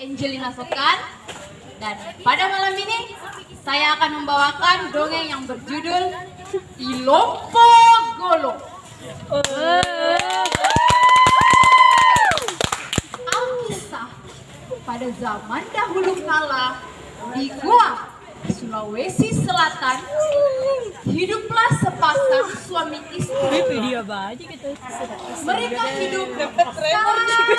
Angelina Sokan. Dan pada malam ini saya akan membawakan dongeng yang berjudul Ilompo Golo. Alkisah pada zaman dahulu kala di Goa, Sulawesi Selatan, hiduplah sepasang suami istri. Mereka hidup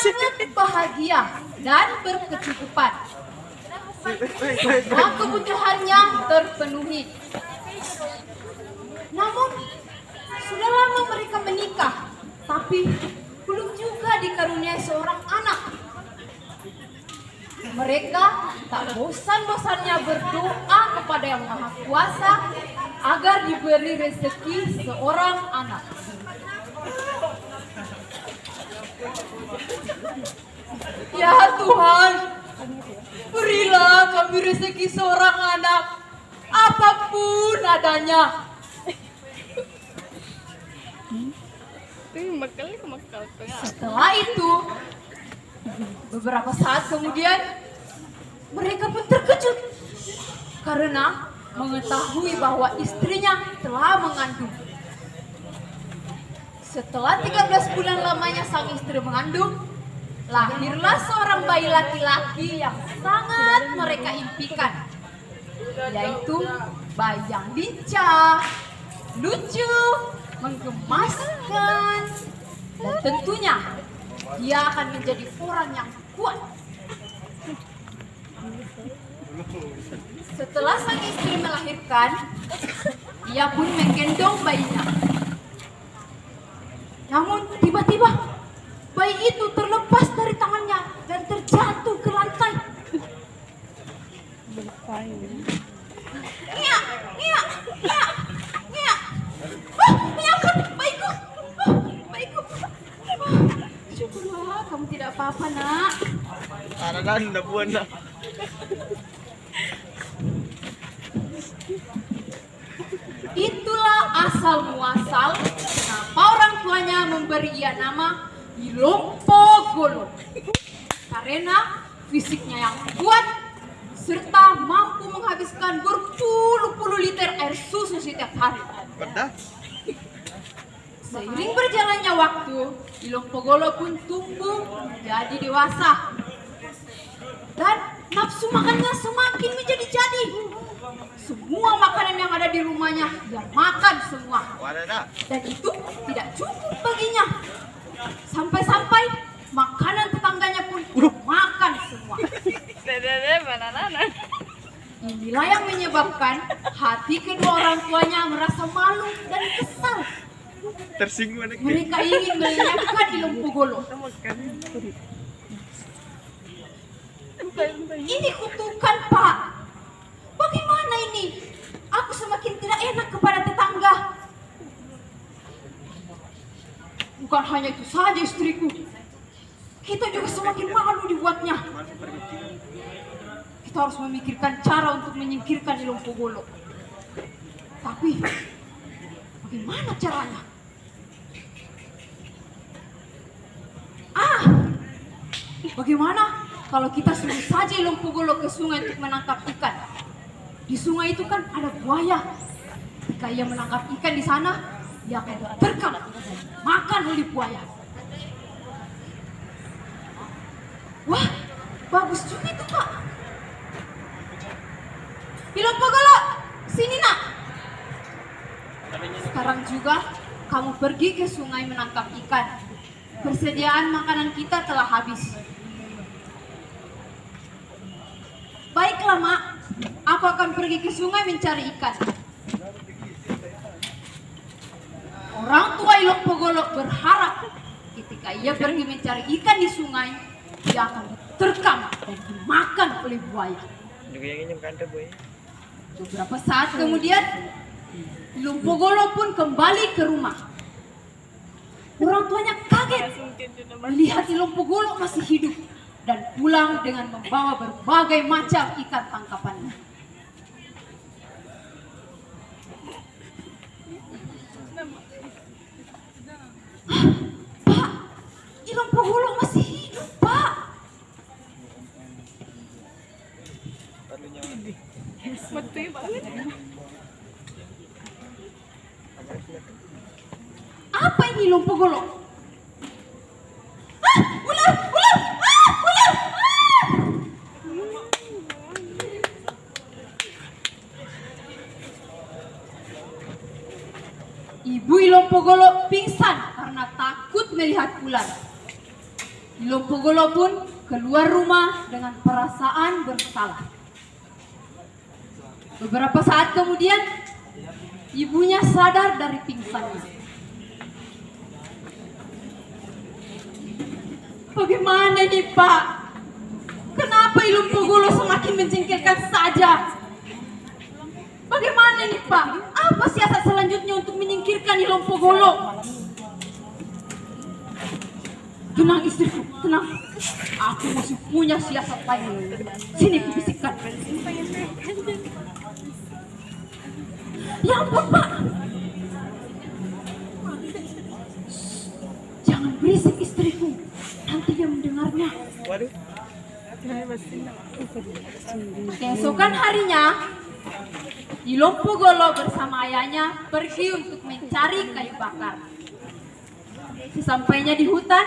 sangat bahagia dan berkecukupan. Semua kebutuhannya terpenuhi. Namun, sudah lama mereka menikah, tapi belum juga dikaruniai seorang anak. Mereka tak bosan-bosannya berdoa kepada Yang Maha Kuasa agar diberi rezeki seorang anak. Ya Tuhan, berilah kami rezeki seorang anak, apapun adanya. Setelah itu, beberapa saat kemudian, mereka pun terkejut karena mengetahui bahwa istrinya telah mengandung. Setelah 13 bulan lamanya sang istri mengandung, lahirlah seorang bayi laki-laki yang sangat mereka impikan, yaitu bayi yang lincah, lucu, menggemaskan, dan tentunya dia akan menjadi orang yang kuat. Setelah sang istri melahirkan, ia pun menggendong bayinya. Namun tiba-tiba bayi itu terlepas dari tangannya dan terjatuh ke lantai. Iya, iya, iya, iya. Ya ampun, bayiku. Bayiku. Syukurlah kamu tidak apa-apa, Nak. Anda buan nak. Itulah asal muasal kenapa orang tuanya memberi ia nama Ilompo Golo. Karena fisiknya yang kuat serta mampu menghabiskan berpuluh-puluh liter air susu setiap hari. Betul. Seiring berjalannya waktu, Ilompo Golo pun tumbuh menjadi dewasa. Dan nafsu makannya semakin menjadi-jadi. Semua makanan yang ada di rumahnya dia makan semua. Dan itu tidak cukup baginya. Sampai-sampai makanan tetangganya pun makan semua. Inilah yang menyebabkan hati kedua orang tuanya merasa malu dan kesal. Tersinggung. Mereka ingin melenyapkan Ilompo Golo. Ini kutukan, Pak. Bagaimana ini? Aku semakin tidak enak kepada tetangga. Bukan hanya itu saja istriku. Kita juga semakin malu dibuatnya. Kita harus memikirkan cara untuk menyingkirkan Ilompo Golo. Tapi, bagaimana caranya? Bagaimana kalau kita suruh saja Ilompo Golo ke sungai untuk menangkap ikan? Di sungai itu kan ada buaya. Jika ia menangkap ikan di sana, ia akan diterkam, makan oleh buaya. Wah, bagus juga itu, Pak. Ilompo Golo, sini nak. Sekarang juga kamu pergi ke sungai menangkap ikan. Persediaan makanan kita telah habis. Baiklah, Mak. Aku akan pergi ke sungai mencari ikan. Orang tua Ilompo Golo berharap ketika ia pergi mencari ikan di sungai, ia akan diterkam dan dimakan oleh buaya. Beberapa saat kemudian, Ilompo Golo pun kembali ke rumah. Orang tuanya kaget melihat Ilompo Golo masih hidup dan pulang dengan membawa berbagai macam ikan tangkapannya. Pak, Ilompo Golo masih hidup, Pak. Apa ini Lompogolo? Ah, ular, ular, ah, ular, ah! Ibu Lompogolo pingsan karena takut melihat ular. Lompogolo pun keluar rumah dengan perasaan bersalah. Beberapa saat kemudian, ibunya sadar dari pingsannya. Bagaimana nih Pak? Kenapa Lompogolo semakin menjengkelkan saja? Bagaimana nih Pak? Apa siasat selanjutnya untuk menyingkirkan Lompogolo? Tenang istriku, tenang. Aku masih punya siasat lain. Sini kubisikkan. Ya ampun Pak. Jangan berisik istriku. Nanti dia mendengarnya. Waduh. Keesokan harinya, Lompogolo bersama ayahnya pergi untuk mencari kayu bakar. Sesampainya di hutan,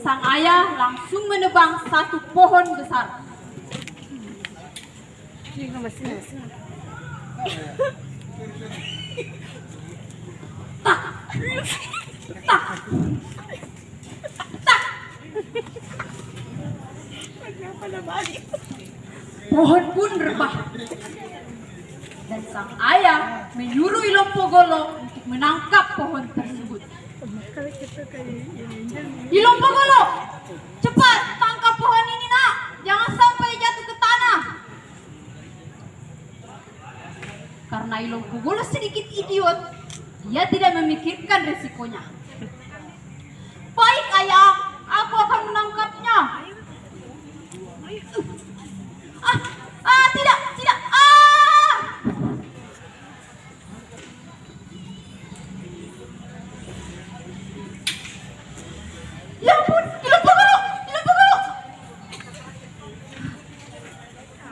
sang ayah langsung menebang satu pohon besar. Tak, tak, tak. Pohon pun rebah. Dan sang ayah menyuruh Lompogolo untuk menangkap pohon tersebut. Lompogolo, cepat tangkap pohon ini nak, jangan sampai jatuh ke tanah. Karena Lompogolo sedikit idiot, dia tidak memikirkan resikonya. Baik ayah, aku akan menangkapnya. Tidak, tidak. Ya ampun, Lompogolo, Lompogolo.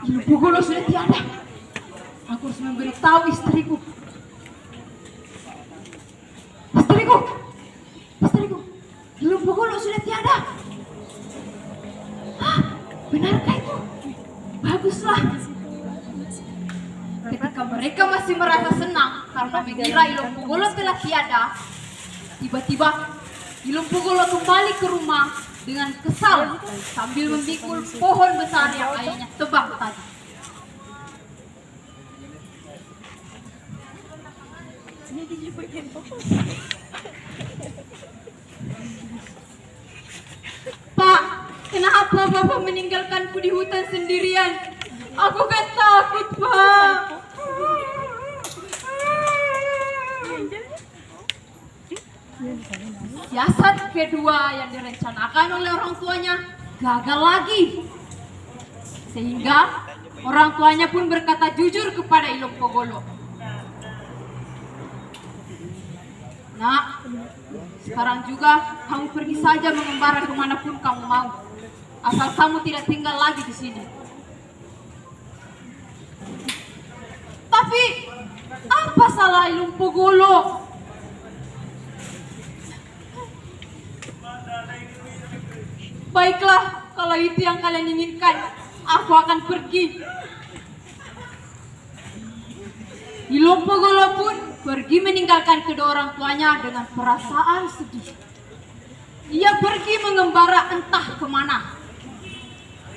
Lompogolo sudah tiada. Aku harus memberitahu istriku. Istriku, Lompogolo sudah tiada. Benarkah itu? Baguslah. Ketika mereka masih merasa senang karena mengira Lompogolo telah tiada, tiba-tiba Lompogolo kembali ke rumah dengan kesal sambil memikul pohon besar yang ayahnya tebang tadi. Pak, kenapa Bapak meninggalkanku di hutan sendirian? Aku kan takut, Pak. Siasat kedua yang direncanakan oleh orang tuanya gagal lagi. Sehingga orang tuanya pun berkata jujur kepada Lompogolo. Nak, sekarang juga kamu pergi saja mengembara kemanapun kamu mau. Asal kamu tidak tinggal lagi di sini. Tapi, apa salah Lompogolo? Baiklah, kalau itu yang kalian inginkan, aku akan pergi. Lompogolo pun pergi meninggalkan kedua orang tuanya dengan perasaan sedih. Ia pergi mengembara entah kemana.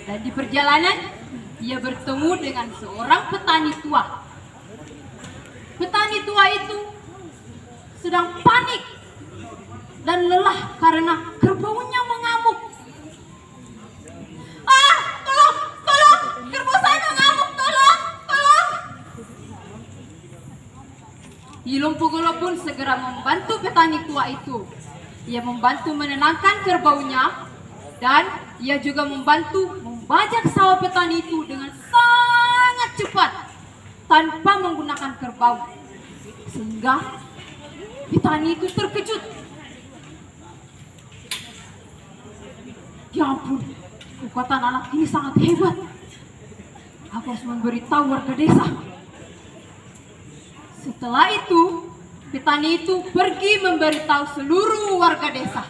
Dan di perjalanan, ia bertemu dengan seorang petani tua. Petani tua itu sedang panik dan lelah karena kerbaunya mengamuk. Tolong, kerbau saya mengamuk, tolong. Lompogolo pun segera membantu petani tua itu. Ia membantu menenangkan kerbaunya dan ia juga membantu membajak sawah petani itu dengan sangat cepat tanpa menggunakan kerbau. Sehingga petani itu terkejut. Ya ampun, kekuatan anak ini sangat hebat. aku harus memberitahu warga desa. Setelah itu, petani itu pergi memberitahu seluruh warga desa.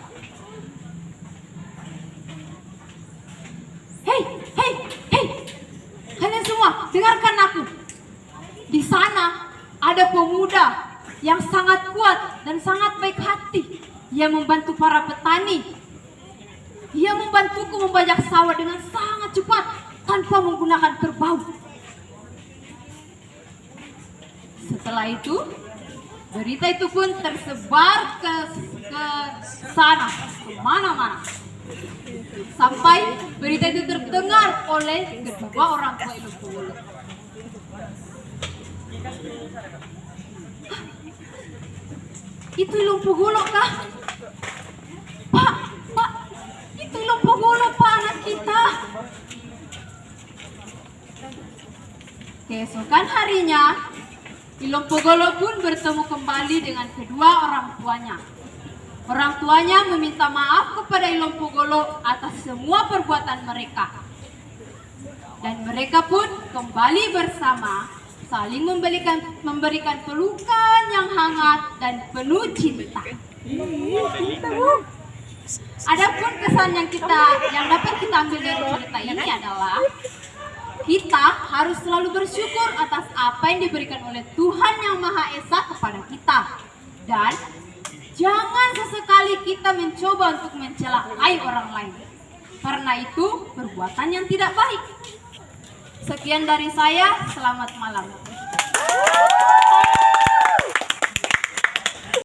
Hei, hei, hei, kalian semua dengarkan aku. Di sana ada pemuda yang sangat kuat dan sangat baik hati. Ia membantu para petani. Ia membantuku membajak sawah dengan sangat cepat tanpa menggunakan kerbau. Setelah itu, berita itu pun tersebar ke sana, kemana-mana. Sampai berita itu terdengar oleh kedua orang tua Ilung Pogolo. Itu Ilung Pogolo kah? Pak, itu Ilung Pogolo Pak, anak kita. Keesokan harinya, Ilung Pogolo pun bertemu kembali dengan kedua orang tuanya. Orang tuanya meminta maaf kepada Ilung Pogolo atas semua perbuatan mereka. Dan mereka pun kembali bersama, saling memberikan pelukan yang hangat dan penuh cinta. Adapun kesan yang dapat kita ambil dari cerita ini adalah kita harus selalu bersyukur atas apa yang diberikan oleh Tuhan Yang Maha Esa kepada kita. Dan jangan sesekali kita mencoba untuk mencelakai orang lain, karena itu perbuatan yang tidak baik. Sekian dari saya, selamat malam.